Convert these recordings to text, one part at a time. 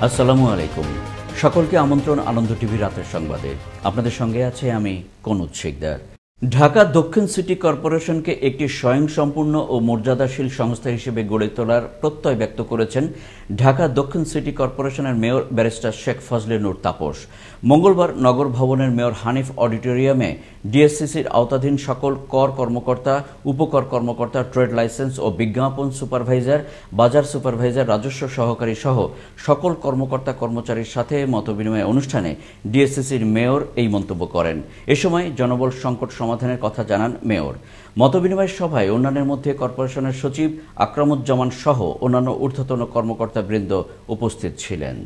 আসসালামু আলাইকুম। সকলকে আমন্ত্রণ আনন্দ টিভি রাতের সংবাদে। আপনাদের সঙ্গে আছে আমি কনুজ শিকদার। ঢাকা দক্ষিণ সিটি কর্পোরেশনকে একটি স্বয়ংসম্পূর্ণ ও মর্যাদাশীল সংস্থা হিসেবে গড়ে তোলার প্রত্যয় ব্যক্ত করেছেন ঢাকা দক্ষিণ সিটি কর্পোরেশনের মেয়র ব্যারিস্টার শেখ ফজলে নূর তাপস। মঙ্গলবার নগর ভবনের মেয়র হানিফ অডিটোরিয়ামে ডিএসসিসির আওতাধীন সকল কর কর্মকর্তা, উপকর কর্মকর্তা, ট্রেড লাইসেন্স ও বিজ্ঞাপন সুপারভাইজার, বাজার সুপারভাইজার, রাজস্ব সহকারী সহ সকল কর্মকর্তা কর্মচারীর সাথে মতবিনিময় অনুষ্ঠানে ডিএসসিসির মেয়র এই মন্তব্য করেন। এ সময় জনবল সংকট সমাধানের কথা জানান মেয়র। মতবিনিময় সভায় অন্যান্যের মধ্যে কর্পোরেশনের সচিব আকরামুজ্জামান সহ অন্যান্য ঊর্ধ্বতন কর্মকর্তাবৃন্দ উপস্থিত ছিলেন।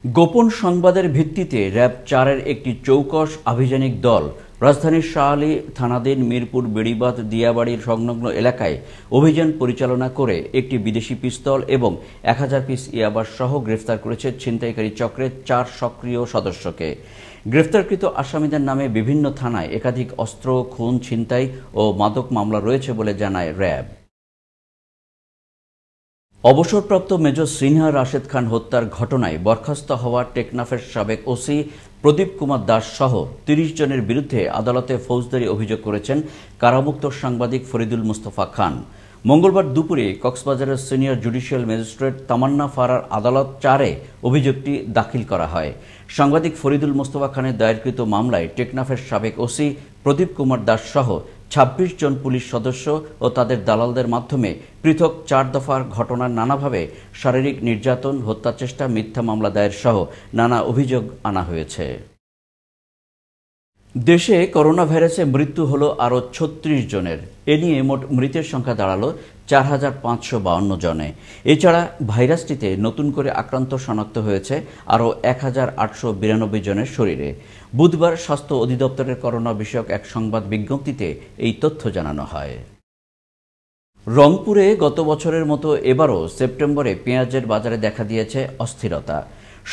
গোপন সংবাদের ভিত্তিতে র্যাব 4-এর একটি চৌকস আভিযানিক দল রাজধানীর শাহআলী থানাধীন মিরপুর বেড়িবাঁধ দিয়াবাড়ির সংলগ্ন এলাকায় অভিযান পরিচালনা করে একটি বিদেশি পিস্তল এবং 1000 পিস ইয়াবা সহ গ্রেফতার করেছে ছিনতাইকারী চক্রের 4 সক্রিয় সদস্যকে। গ্রেফতারকৃত আসামিদের নামে বিভিন্ন থানায় একাধিক অস্ত্র, খুন, ছিনতাই ও মাদক মামলা রয়েছে বলে জানায় র্যাব। অবসরপ্রাপ্ত মেজর সিনহা রাশেদ খান হত্যার ঘটনায় বরখাস্ত হওয়া টেকনাফের সাবেক ওসি প্রদীপ কুমার দাস সহ 30 জনের বিরুদ্ধে আদালতে ফৌজদারি অভিযোগ করেছেন কারামুক্ত সাংবাদিক ফরিদুল মুস্তফা খান। মঙ্গলবার দুপুরে কক্সবাজারের সিনিয়র জুডিশিয়াল ম্যাজিস্ট্রেট তামান্না ফারার আদালত 4-এ অভিযোগটি দাখিল করা হয়। সাংবাদিক ফরিদুল মুস্তফা খানের দায়েরকৃত মামলায় টেকনাফের সাবেক ওসি প্রদীপ কুমার দাস সহ 26 জন পুলিশ সদস্য ও তাদের দালালদের মাধ্যমে পৃথক 4 দফার ঘটনার নানাভাবে শারীরিক নির্যাতন, হত্যাচেষ্টা, মিথ্যা মামলা দায়ের সহ নানা অভিযোগ আনা হয়েছে। দেশে করোনা ভাইরাসে মৃত্যু হলো আরও 36 জনের। এ নিয়ে মোট মৃতের সংখ্যা দাঁড়ালো 4552 জনে। এছাড়া ভাইরাসটিতে নতুন করে আক্রান্ত শনাক্ত হয়েছে আরও 1892 জনের শরীরে। বুধবার স্বাস্থ্য অধিদপ্তরের করোনা বিষয়ক এক সংবাদ বিজ্ঞপ্তিতে এই তথ্য জানানো হয়। রংপুরে গত বছরের মতো এবারও সেপ্টেম্বরে পেঁয়াজের বাজারে দেখা দিয়েছে অস্থিরতা।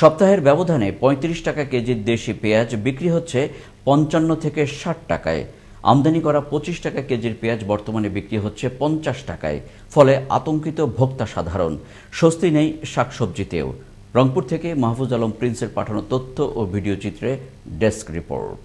সপ্তাহের ব্যবধানে 35 টাকা কেজির দেশি পেঁয়াজ বিক্রি হচ্ছে 55 থেকে 60 টাকায়। আমদানি করা 25 টাকা কেজির পেঁয়াজ বর্তমানে বিক্রি হচ্ছে 50 টাকায়। ফলে আতঙ্কিত ভোক্তা সাধারণ। স্বস্তি নেই শাকসবজিতেও। রংপুর থেকে মাহফুজ আলম প্রিন্সের পাঠানো তথ্য ও ভিডিও চিত্রে ডেস্ক রিপোর্ট।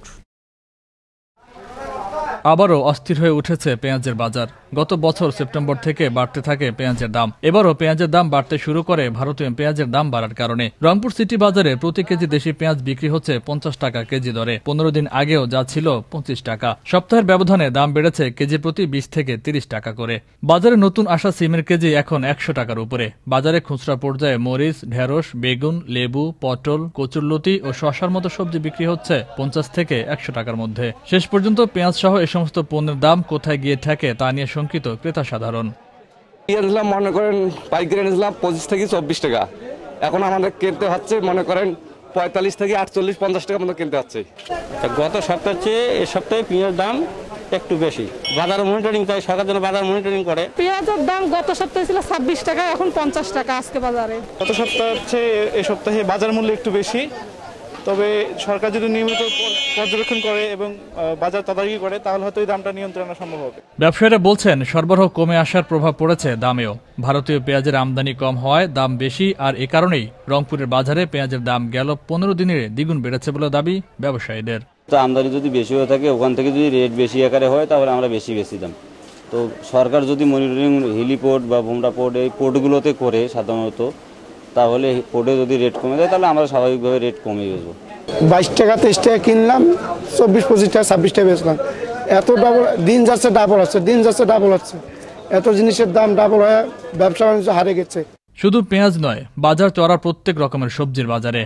আবারও অস্থির হয়ে উঠেছে পেঁয়াজের বাজার। গত বছর সেপ্টেম্বর থেকে বাড়তে থাকে পেঁয়াজের দাম। এবারও পেঁয়াজের দাম বাড়তে শুরু করে ভারতীয় পেঁয়াজের দাম বাড়ার কারণে। রংপুর সিটি বাজারে প্রতি কেজি দেশি পেঁয়াজ বিক্রি হচ্ছে 50 টাকা কেজি দরে। 15 দিন আগেও যা ছিল 25 টাকা। সপ্তাহের ব্যবধানে দাম বেড়েছে কেজি প্রতি 20 থেকে 30 টাকা করে। বাজারে নতুন আসা সিমের কেজি এখন 100 টাকার উপরে। বাজারে খুচরা পর্যায়ে মরিচ, ঢেঁড়স, বেগুন, লেবু, পটল, কচুরলতি ও শসার মতো সবজি বিক্রি হচ্ছে 50 থেকে 100 টাকার মধ্যে। শেষ পর্যন্ত পেঁয়াজ সহ এই সমস্ত পণ্যের দাম কোথায় গিয়ে ঠেকে তা নিয়ে শঙ্কিত ক্রেতা সাধারণ। মনে করেন পাইকারি নিলাম 25 থেকে 24 টাকা, এখন আমাদের কিনতে হচ্ছে মনে করেন 45 থেকে 48-50 টাকা মতো কিনতে হচ্ছে। গত সপ্তাহের চেয়ে এ সপ্তাহে পেঁয়াজের দাম একটু বেশি। বাজার মনিটরিং তাই সরকার যেন বাজার মনিটরিং করে। পেঁয়াজের দাম গত সপ্তাহে ছিল 26 টাকা, এখন 50 টাকা আজকে বাজারে। গত সপ্তাহের চেয়ে এ সপ্তাহে বাজার মূল্য একটু বেশি, তবে সরকার যদি নিয়মিত পর্যবেক্ষণ করে এবং বাজার তদারকি করে তাহলে হয়তো এই দামটা নিয়ন্ত্রণ আনা সম্ভব হবে। ব্যবসায়ীরা বলছেন সরবরাহ কমে আসার প্রভাব পড়েছে দামেও। ভারতীয় পেঁয়াজের আমদানি কম হওয়ায় দাম বেশি, আর এ কারণেই রংপুরের বাজারে পেঁয়াজের দাম গেল 15 দিনে দ্বিগুণ বেড়েছে বলে দাবি ব্যবসায়ীদের। তো আমদানি যদি বেশি হয়ে থাকে, ওখান থেকে যদি রেট বেশি আকারে হয় তাহলে আমরা বেশি দাম। তো সরকার যদি মনিটরিং হেলিপোর্ট বা বোমরা পোর্ট এই পোর্টগুলোতে করে সাধারণত, তাহলে পোর্টে যদি রেট কমে যায় তাহলে আমরা স্বাভাবিকভাবে রেট কমে বেচবো। 22 টাকা 23 টাকা কিনলাম, 24-25 টাকা 26 টাকা বেচলাম। এত ডাবল দিন যাচ্ছে, ডাবল হচ্ছে, দিন যাচ্ছে, ডাবল হচ্ছে। এত জিনিসের দাম ডাবল হয়ে ব্যবসা বাণিজ্য হারে গেছে। শুধু পেঁয়াজ নয়, বাজার চড়া প্রত্যেক রকমের সবজির বাজারে।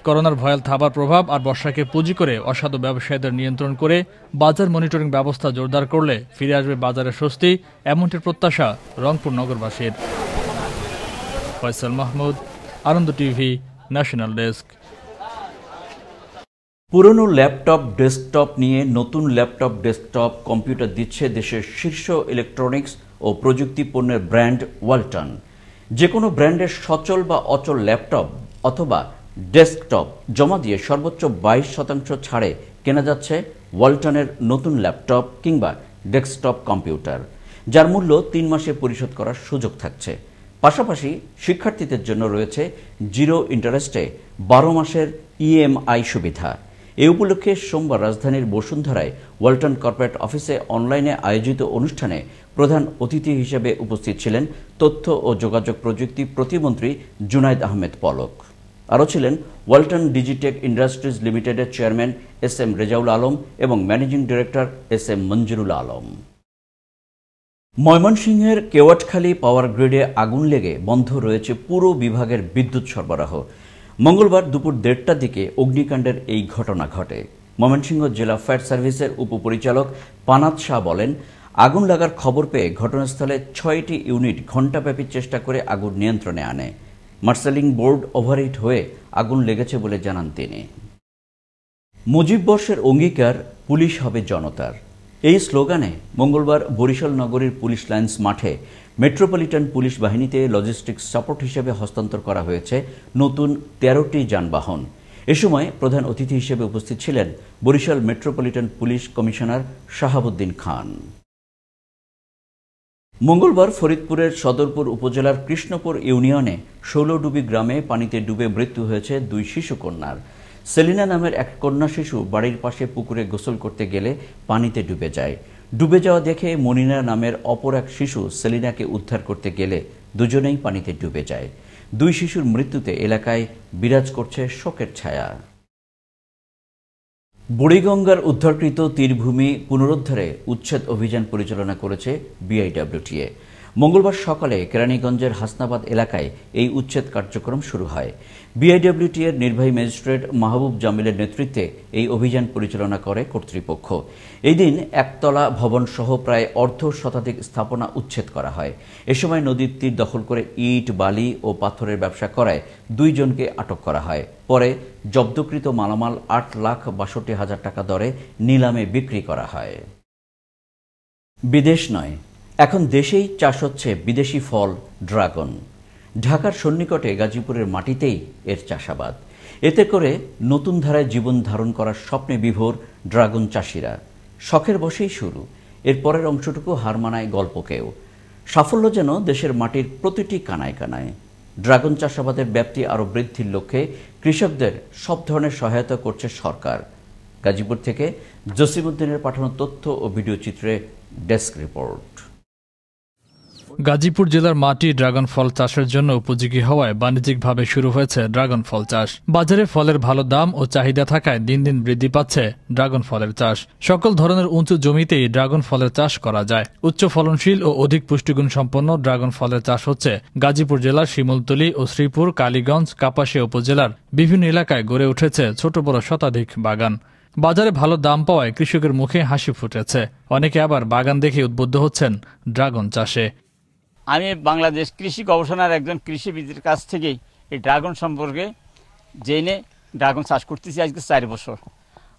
করোনার ভয়াল থাবার প্রভাব আর বর্ষাকে পুঁজি করে অসাধু ব্যবসায়ীদের নিয়ন্ত্রণ করে বাজার মনিটরিং ব্যবস্থা জোরদার করলে ফিরে আসবে বাজারের স্বস্তি, এমনটির প্রত্যাশা রংপুর নগরবাসীর। ফয়সাল মাহমুদ, আনন্দ টিভি, ন্যাশনাল ডেস্ক। পুরনো ল্যাপটপ, ডেস্কটপ নিয়ে নতুন ল্যাপটপ, ডেস্কটপ, কম্পিউটার দিচ্ছে দেশের শীর্ষ ইলেকট্রনিক্স ও প্রযুক্তি পণ্যের ব্র্যান্ড ওয়ালটন। যে কোনো ব্র্যান্ডের সচল বা অচল ল্যাপটপ অথবা ডেস্কটপ জমা দিয়ে সর্বোচ্চ 22% ছাড়ে কেনা যাচ্ছে ওয়ালটনের নতুন ল্যাপটপ কিংবা ডেস্কটপ কম্পিউটার, যার মূল্য 3 মাসে পরিশোধ করার সুযোগ থাকছে। পাশাপাশি শিক্ষার্থীদের জন্য রয়েছে 0 ইন্টারেস্টে 12 মাসের EMI সুবিধা। এ উপলক্ষে সোমবার রাজধানীর বসুন্ধরায় ওয়ালটন কর্পোরেট অফিসে অনলাইনে আয়োজিত অনুষ্ঠানে প্রধান অতিথি হিসেবে উপস্থিত ছিলেন তথ্য ও যোগাযোগ প্রযুক্তি প্রতিমন্ত্রী জুনায়েদ আহমেদ পলক। আরও ছিলেন ওয়ালটন ডিজিটেক ইন্ডাস্ট্রিজ লিমিটেডের চেয়ারম্যান SM রেজাউল আলম এবং managing director SM Manjurul Alam. ময়মনসিংহের কেওয়াটখালী পাওয়ার গ্রিডে আগুন লেগে বন্ধ রয়েছে পুরো বিভাগের বিদ্যুৎ সরবরাহ। মঙ্গলবার দুপুর 1:30টার দিকে অগ্নিকাণ্ডের এই ঘটনা ঘটে। ময়মনসিংহ জেলা ফায়ার সার্ভিসের উপপরিচালক পানাত শাহ বলেন, আগুন লাগার খবর পেয়ে ঘটনাস্থলে 6টি ইউনিট ঘণ্টাব্যাপী চেষ্টা করে আগুন নিয়ন্ত্রণে আনে। মার্শালিং বোর্ড ওভারহিট হয়ে আগুন লেগেছে বলে জানান তিনি। মুজিব বর্ষের অঙ্গীকার, পুলিশ হবে জনতার। এই স্লোগানে মঙ্গলবার বরিশাল নগরীর পুলিশ লাইন্স মাঠে মেট্রোপলিটন পুলিশ বাহিনীতে লজিস্টিক্স সাপোর্ট হিসেবে হস্তান্তর করা হয়েছে নতুন 13টি যানবাহন। এ সময় প্রধান অতিথি হিসেবে উপস্থিত ছিলেন Barishal metropolitan police commissioner Shahabuddin Khan. মঙ্গলবার ফরিদপুরের সদরপুর উপজেলার কৃষ্ণপুর ইউনিয়নে ষোলডুবি গ্রামে পানিতে ডুবে মৃত্যু হয়েছে 2 শিশু কন্যার। সেলিনা নামের এক কন্যা শিশু বাড়ির পাশে পুকুরে গোসল করতে গেলে পানিতে ডুবে যায়। ডুবে যাওয়া দেখে মনিনা নামের অপর এক শিশু সেলিনাকে উদ্ধার করতে গেলে দুজনেই পানিতে ডুবে যায়। 2 শিশুর মৃত্যুতে এলাকায় বিরাজ করছে শোকের ছায়া। বুড়িগঙ্গার উদ্ধারকৃত তীরভূমি পুনরুদ্ধারে উচ্ছেদ অভিযান পরিচালনা করেছে BIWTA। মঙ্গলবার সকালে কেরানীগঞ্জের হাসনাবাদ এলাকায় এই উচ্ছেদ কার্যক্রম শুরু হয়। BIWTA-র নির্বাহী ম্যাজিস্ট্রেট মাহবুব জামিলের নেতৃত্বে এই অভিযান পরিচালনা করে কর্তৃপক্ষ। এই দিন একতলা ভবন সহ প্রায় অর্ধশতাধিক স্থাপনা উচ্ছেদ করা হয়। এ সময় নদীর তীর দখল করে ইট, বালি ও পাথরের ব্যবসা করায় 2 জনকে আটক করা হয়। পরে জব্দকৃত মালামাল 8,62,000 টাকা দরে নিলামে বিক্রি করা হয়। বিদেশ নয়, এখন দেশেই চাষ হচ্ছে বিদেশি ফল ড্রাগন। ঢাকার সন্নিকটে গাজীপুরের মাটিতেই এর চাষাবাদ। এতে করে নতুন ধারায় জীবন ধারণ করার স্বপ্নে বিভোর ড্রাগন চাষিরা। শখের বশেই শুরু, এর পরের অংশটুকু হার মানায় গল্পকেও। সাফল্য যেন দেশের মাটির প্রতিটি কানায় কানায়। ড্রাগন চাষাবাদের ব্যাপ্তি আরও বৃদ্ধির লক্ষ্যে কৃষকদের সব ধরনের সহায়তা করছে সরকার। গাজীপুর থেকে জসিমউদ্দিনের পাঠানো তথ্য ও ভিডিও চিত্রে ডেস্ক রিপোর্ট। গাজীপুর জেলার মাটি ড্রাগন ফল চাষের জন্য উপযোগী হওয়ায় বাণিজ্যিকভাবে শুরু হয়েছে ড্রাগন ফল চাষ। বাজারে ফলের ভালো দাম ও চাহিদা থাকায় দিন দিন বৃদ্ধি পাচ্ছে ড্রাগন ফলের চাষ। সকল ধরনের উঁচু জমিতেই ড্রাগন ফলের চাষ করা যায়। উচ্চ ফলনশীল ও অধিক পুষ্টিগুণ সম্পন্ন ড্রাগন ফলের চাষ হচ্ছে গাজীপুর জেলার শিমুলতলী ও শ্রীপুর, কালীগঞ্জ, কাপাসিয়া উপজেলার বিভিন্ন এলাকায় গড়ে উঠেছে ছোট বড় শতাধিক বাগান। বাজারে ভালো দাম পাওয়ায় কৃষকের মুখে হাসি ফুটেছে। অনেকে আবার বাগান দেখে উদ্বুদ্ধ হচ্ছেন ড্রাগন চাষে। আমি বাংলাদেশ কৃষি গবেষণার একজন কৃষিবিদের কাছ থেকেই এই ড্রাগন সম্পর্কে জেনে ড্রাগন চাষ করতেছি আজকে 4 বছর।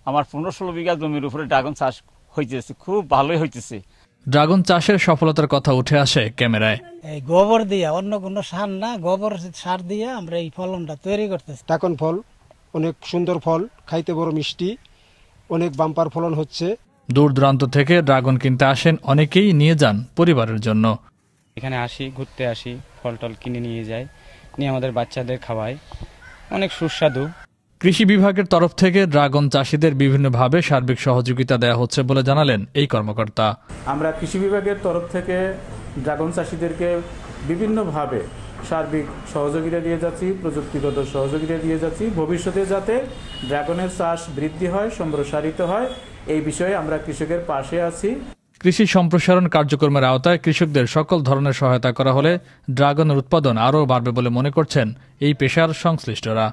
আমার 15-16 বিঘা জমির উপরে ড্রাগন চাষ হইতেছে, খুব ভালোই হইতেছে। ড্রাগন চাষের সফলতার কথা উঠে আসে ক্যামেরায়। এই গোবর দিয়ে, অন্য কোনো সার না, গোবর সার দিয়ে আমরা এই ফলনটা তৈরি করতেছি। ড্রাগন ফল অনেক সুন্দর ফল, খাইতে বড় মিষ্টি, অনেক বাম্পার ফলন হচ্ছে। দূর দূরান্ত থেকে ড্রাগন কিনতে আসেন, অনেকেই নিয়ে যান পরিবারের জন্য। এখানে আসি, ঘুরতে আসি, ফল টল কিনে নিয়ে যাই, নিয়ে আমাদের বাচ্চাদের খাওয়াই, অনেক সুস্বাদু। কৃষি বিভাগের তরফ থেকে ড্রাগন চাষিদের বিভিন্নভাবে সার্বিক সহযোগিতা দেওয়া হচ্ছে বলে জানালেন এই কর্মকর্তা। আমরা কৃষি বিভাগের তরফ থেকে ড্রাগন চাষিদেরকে বিভিন্নভাবে সার্বিক সহযোগিতা দিয়ে যাচ্ছি, প্রযুক্তিগত সহযোগিতা দিয়ে যাচ্ছি। ভবিষ্যতে যাতে ড্রাগনের চাষ বৃদ্ধি হয়, সম্প্রসারিত হয়, এই বিষয়ে আমরা কৃষকের পাশে আছি। কৃষি সম্প্রসারণ কার্যক্রমের আওতায় কৃষকদের সকল ধরনের সহায়তা করা হলে ড্রাগনের উৎপাদন আরও বাড়বে বলে মনে করছেন এই পেশার সংশ্লিষ্টরা।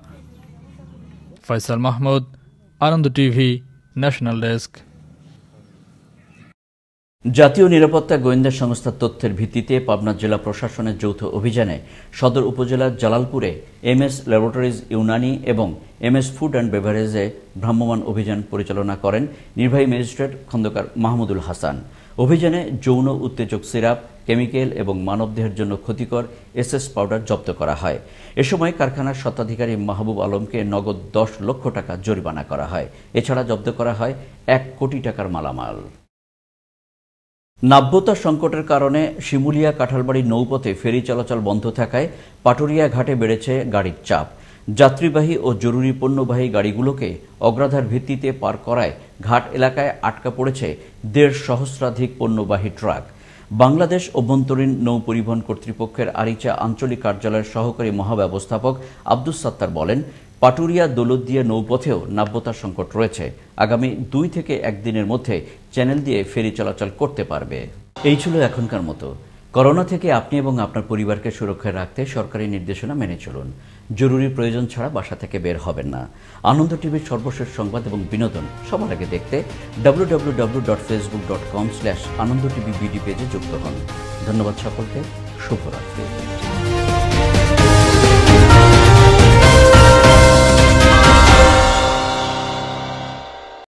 ফয়সাল মাহমুদ, আনন্দ টিভি, ন্যাশনাল ডেস্ক। জাতীয় নিরাপত্তা গোয়েন্দা সংস্থার তথ্যের ভিত্তিতে পাবনা জেলা প্রশাসনের যৌথ অভিযানে সদর উপজেলার জালালপুরে MS ল্যাবরেটরিজ ইউনানি এবং MS ফুড অ্যান্ড বেভারেজে ভ্রাম্যমাণ অভিযান পরিচালনা করেন নির্বাহী ম্যাজিস্ট্রেট খন্দকার মাহমুদুল হাসান। অভিযানে যৌন উত্তেজক সিরাপ, কেমিক্যাল এবং মানবদেহের জন্য ক্ষতিকর SS পাউডার জব্দ করা হয়। এ সময় কারখানার স্বত্বাধিকারী মাহবুব আলমকে নগদ 10 লক্ষ টাকা জরিমানা করা হয়। এছাড়া জব্দ করা হয় 1 কোটি টাকার মালামাল। নাব্যতা সংকটের কারণে শিমুলিয়া কাঁঠালবাড়ি নৌপথে ফেরি চলাচল বন্ধ থাকায় পাটুরিয়া ঘাটে বেড়েছে গাড়ির চাপ। যাত্রীবাহী ও জরুরি পণ্যবাহী গাড়িগুলোকে অগ্রাধার ভিত্তিতে পার করায় ঘাট এলাকায় আটকা পড়েছে 1.5 সহস্রাধিক পণ্যবাহী ট্রাক। বাংলাদেশ অভ্যন্তরীণ নৌ পরিবহন কর্তৃপক্ষের আরিচা আঞ্চলিক কার্যালয়ের সহকারী মহাব্যবস্থাপক আব্দুস সাত্তার বলেন, পাটুরিয়া দৌলতদিয়া নৌপথেও নাব্যতার সংকট রয়েছে। আগামী 2 থেকে 1 দিনের মধ্যে চ্যানেল দিয়ে ফেরি চলাচল করতে পারবে। এই ছিল এখনকার মতো। করোনা থেকে আপনি এবং আপনার পরিবারকে সুরক্ষায় রাখতে সরকারি নির্দেশনা মেনে চলুন। জরুরি প্রয়োজন ছাড়া বাসা থেকে বের হবেন না। আনন্দ টিভির সর্বশেষ সংবাদ এবং বিনোদন সবার আগে দেখতে www.facebook.com/anandotv পেজে যুক্ত হন। ধন্যবাদ সকলকে। শুভরাত্রি।